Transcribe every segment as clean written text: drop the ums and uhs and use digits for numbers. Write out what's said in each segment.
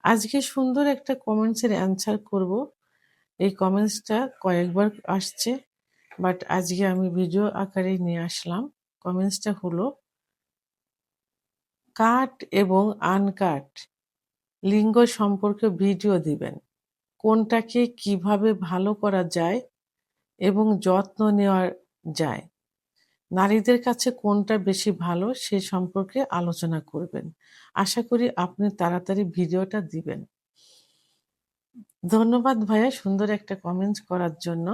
আজকে সুন্দর একটা কমেন্টসের অ্যান্সার করব। এই কমেন্টসটা কয়েকবার আসছে, বাট আজকে আমি ভিডিও আকারে নিয়ে আসলাম। কমেন্টসটা হলো, কাট এবং আনকাট লিঙ্গ সম্পর্কে ভিডিও দিবেন। কোনটাকে কিভাবে ভালো করা যায় এবং যত্ন নেওয়া যায়। নারীদের কাছে কোনটা বেশি ভালো সে সম্পর্কে আলোচনা করবেন। আশা করি আপনি তাড়াতাড়ি ভিডিওটা দিবেন। ধন্যবাদ ভাইয়া সুন্দর একটা কমেন্টস করার জন্য।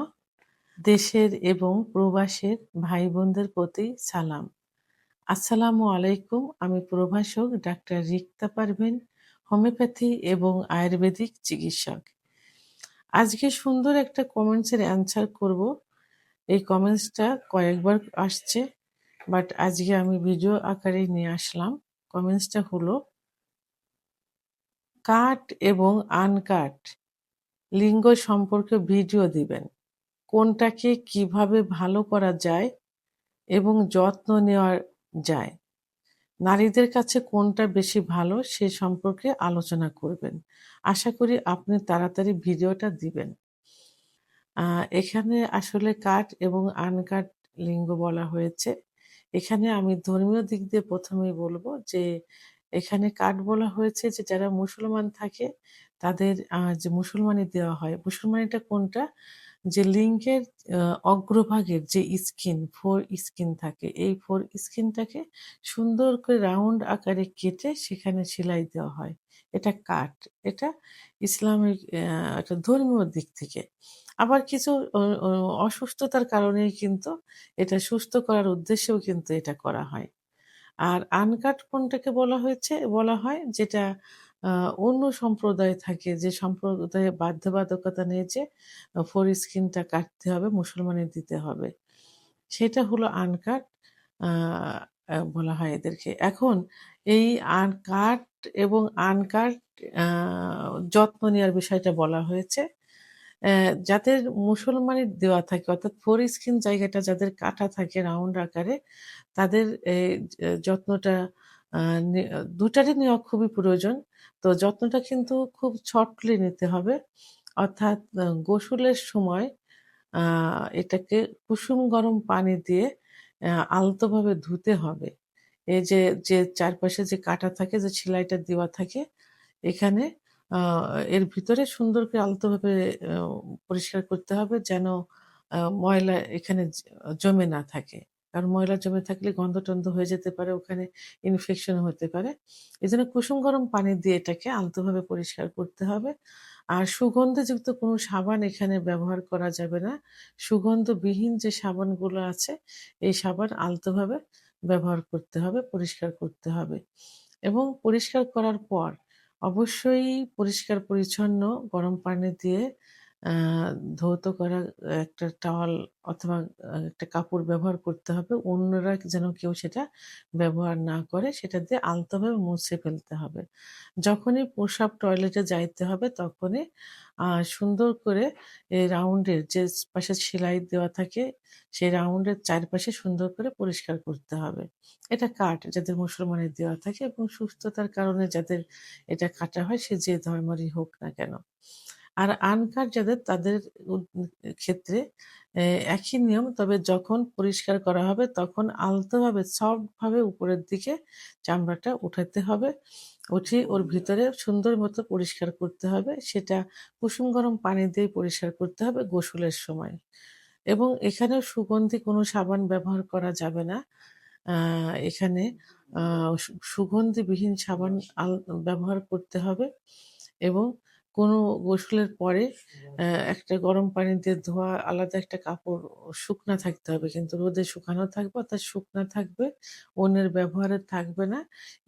দেশের এবং প্রবাসের ভাই বোনদের প্রতি সালাম। আসসালামু আলাইকুম। আমি প্রভাষক ডাক্তার রিক্তা পারভীন, হোমিওপ্যাথি এবং আয়ুর্বেদিক চিকিৎসক। আজকে সুন্দর একটা কমেন্টসের অ্যান্সার করব। এই কমেন্টসটা কয়েকবার আসছে, বাট আজকে আমি ভিডিও আকারে নিয়ে আসলাম। কমেন্টসটা হলো, কাট এবং আনকাট লিঙ্গ সম্পর্কে ভিডিও দিবেন। কোনটাকে কিভাবে ভালো করা যায় এবং যত্ন নেওয়া যায়। নারীদের কাছে কোনটা বেশি ভালো সে সম্পর্কে আলোচনা করবেন। আশা করি আপনি তাড়াতাড়ি ভিডিওটা দিবেন। এখানে আসলে কাট এবং আনকাট লিঙ্গ বলা হয়েছে। এখানে আমি ধর্মীয় দিক দিয়ে প্রথমেই বলবো যে, এখানে কাট বলা হয়েছে যে যারা মুসলমান থাকে তাদের যে মুসলমানি দেওয়া হয়। মুসলমানিটা কোনটা? যে লিঙ্গের আ অগ্রভাগের যে স্কিন, ফোর স্কিন থাকে, এই ফোর স্কিনটাকে সুন্দর করে রাউন্ড আকারে কেটে সেখানে সেলাই দেওয়া হয়। এটা কাট। এটা ইসলামিক একটা ধর্মীয় দিক থেকে। আবার কিছু অ অ অসুস্থতার কারণেই কিন্তু এটা সুস্থ করার উদ্দেশ্যেও কিন্তু এটা করা হয়। আর আনকাট কোনটাকে বলা হয়েছে? বলা হয় যেটা আ অন্য সম্প্রদায় থাকে, যে সম্প্রদায়ে বাধ্যবাধকতা নেই যে ফোরস্কিনটা কাটতে হবে, মুসলমানের দিতে হবে। সেটা হলো আনকাট আ বলা হয় এদেরকে। এখন এই কাট এবং আনকাট আ যত্ন নেওয়ার বিষয়টা বলা হয়েছে। যাদের মুসলমানের দেওয়া থাকে, অর্থাৎ ফোরস্কিন জায়গাটা যাদের কাটা থাকে রাউন্ড আকারে, তাদের যত্নটা আ নে ২ টারই নেওয়া খুবই প্রয়োজন। তো যত্নটা কিন্তু খুব শর্টলি নিতে হবে। অর্থাৎ গোসলের সময় আ এটাকে কুসুম গরম পানি দিয়ে আলতোভাবে ধুতে হবে। এই যে, চারপাশে যে কাটা থাকে, যে সেলাইটা দেওয়া থাকে, এখানে আ এর ভিতরে সুন্দর করে আলতোভাবে আ পরিষ্কার করতে হবে যেন ময়লা এখানে জমে না থাকে। কারণ ময়লা জমে থাকলে গন্ধ-টন্ধ হয়ে যেতে পারে, ওখানে ইনফেকশন হতে পারে। এজন্য কুসুম গরম পানি দিয়ে এটাকে আলতোভাবে পরিষ্কার করতে হবে। আর সুগন্ধযুক্ত কোনো সাবান এখানে ব্যবহার করা যাবে না। সুগন্ধবিহীন যে সাবানগুলো আছে, এই সাবান আলতোভাবে ব্যবহার করতে হবে, পরিষ্কার করতে হবে। এবং পরিষ্কার করার পর অবশ্যই পরিষ্কার পরিচ্ছন্ন গরম পানি দিয়ে আ ধৌত করা একটা টাওয়াল অথবা একটা কাপড় ব্যবহার করতে হবে। অন্যরা যেন কেউ সেটা ব্যবহার না করে, সেটা দিয়ে আলতোভাবে মুছে ফেলতে হবে। যখনই প্রস্রাব টয়লেটে যাইতে হবে তখনই আ সুন্দর করে এই রাউন্ডের যে পাশে সেলাই দেওয়া থাকে, সেই রাউন্ডের চারপাশে সুন্দর করে পরিষ্কার করতে হবে। এটা কাট যাদের মুসলমানের দেওয়া থাকে এবং সুস্থতার কারণে যাদের এটা কাটা হয়, সে যে ধর্মেরই হোক না কেন। আর আনকাট যাদের, তাদের উদ ক্ষেত্রে এ একই নিয়ম। তবে যখন পরিষ্কার করা হবে তখন আলতোভাবে সফট ভাবে উপরের দিকে চামড়াটা উঠাতে হবে। উঠিয়ে ওর ভিতরে সুন্দর মতো পরিষ্কার করতে হবে। সেটা কুসুম গরম পানি দিয়ে পরিষ্কার করতে হবে গোসলের সময়। এবং এখানেও সুগন্ধি কোনো সাবান ব্যবহার করা যাবে না। আ এখানে আ সুগন্ধিবিহীন সাবান ব্যবহার করতে হবে এবং কোনো গোসলের পরে একটা গরম পানি দিয়ে ধোয়া আলাদা একটা কাপড়, শুকনা থাকতে হবে কিন্তু রোদে শুকানো থাকবে, অর্থাৎ শুকনা থাকবে, অন্যের ব্যবহারে থাকবে না।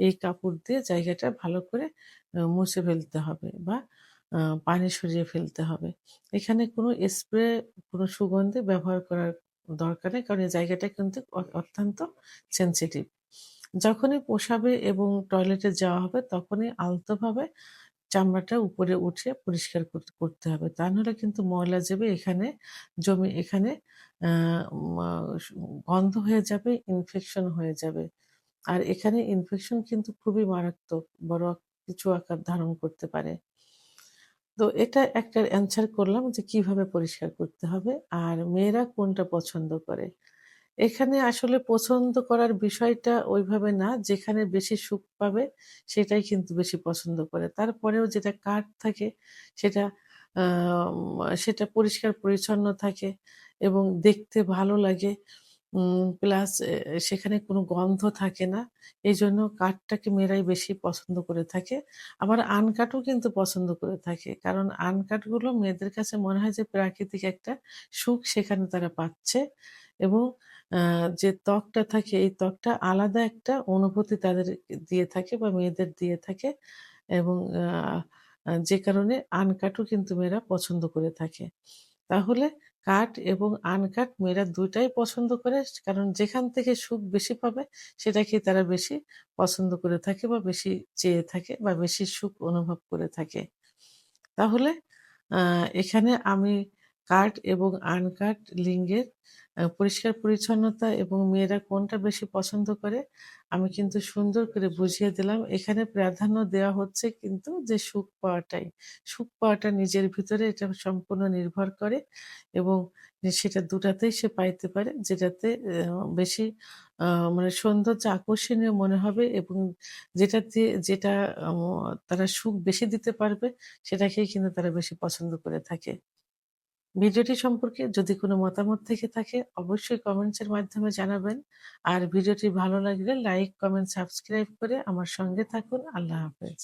এই কাপড় দিয়ে জায়গাটা ভালো করে মুছে ফেলতে হবে বা আ পানি সরিয়ে ফেলতে হবে। এখানে কোনো স্প্রে, কোনো সুগন্ধি ব্যবহার করার দরকার নেই। কারণ এই জায়গাটা কিন্তু অত্যন্ত সেনসিটিভ। যখনই পোষাবে এবং টয়লেটে যাওয়া হবে তখনই আলতোভাবে চামড়াটা উপরে উঠিয়ে পরিষ্কার করতে হবে। তা নাহলে কিন্তু ময়লা যাবে এখানে, জমে এখানে আ মা সু গন্ধ হয়ে যাবে, ইনফেকশন হয়ে যাবে। আর এখানে ইনফেকশন কিন্তু খুবই মারাত্মক। বড় কিছু আকার ধারণ করতে পারে। তো এটা একটা অ্যান্সার করলাম যে কিভাবে পরিষ্কার করতে হবে। আর মেয়েরা কোনটা পছন্দ করে। এখানে আসলে পছন্দ করার বিষয়টা ওইভাবে না, যেখানে বেশি সুখ পাবে সেটাই কিন্তু বেশি পছন্দ করে। তারপরেও যেটা কাট থাকে সেটা সেটা পরিষ্কার পরিচ্ছন্ন থাকে এবং দেখতে ভালো লাগে। প্লাস সেখানে কোনো গন্ধ থাকে না। এজন্য কাঠটাকে মেয়েরাই বেশি পছন্দ করে থাকে। আবার আনকাটও কিন্তু পছন্দ করে থাকে। কারণ আনকাট গুলো মেয়েদের কাছে মনে হয় যে প্রাকৃতিক একটা সুখ সেখানে তারা পাচ্ছে এবং আ যে ত্বকটা থাকে এই ত্বকটা আলাদা একটা অনুভূতি তাদের দিয়ে থাকে বা মেয়েদের দিয়ে থাকে এবং আ আ যে কারণে আনকাটও কিন্তু মেয়েরা পছন্দ করে থাকে। তাহলে কাট এবং আনকাট মেয়েরা ২ টাই পছন্দ করে। কারণ যেখান থেকে সুখ বেশি পাবে সেটাকেই তারা বেশি পছন্দ করে থাকে বা বেশি চেয়ে থাকে বা বেশি সুখ অনুভব করে থাকে। তাহলে আ এখানে আমি কাট এবং আনকাট লিঙ্গের পরিষ্কার পরিচ্ছন্নতা এবং মেয়েরা কোনটা বেশি পছন্দ করে আমি কিন্তু সুন্দর করে বুঝিয়ে দিলাম। এখানে প্রাধান্য দেওয়া হচ্ছে কিন্তু যে সুখ পাওয়াটাই। সুখ পাওয়াটা নিজের ভিতরে এটা সম্পূর্ণ নির্ভর করে এবং সেটা দুটাতেই সে পাইতে পারে যেটাতে বেশি আ মানে সৌন্দর্য আকর্ষণীয় মনে হবে এবং যেটা আ তারা সুখ বেশি দিতে পারবে সেটাকেই কিন্তু তারা বেশি পছন্দ করে থাকে। ভিডিওটি সম্পর্কে যদি কোনো মতামত থেকে থাকে অবশ্যই কমেন্টস এর মাধ্যমে জানাবেন। আর ভিডিওটি ভালো লাগলে লাইক, কমেন্ট, সাবস্ক্রাইব করে আমার সঙ্গে থাকুন। আল্লাহ হাফেজ।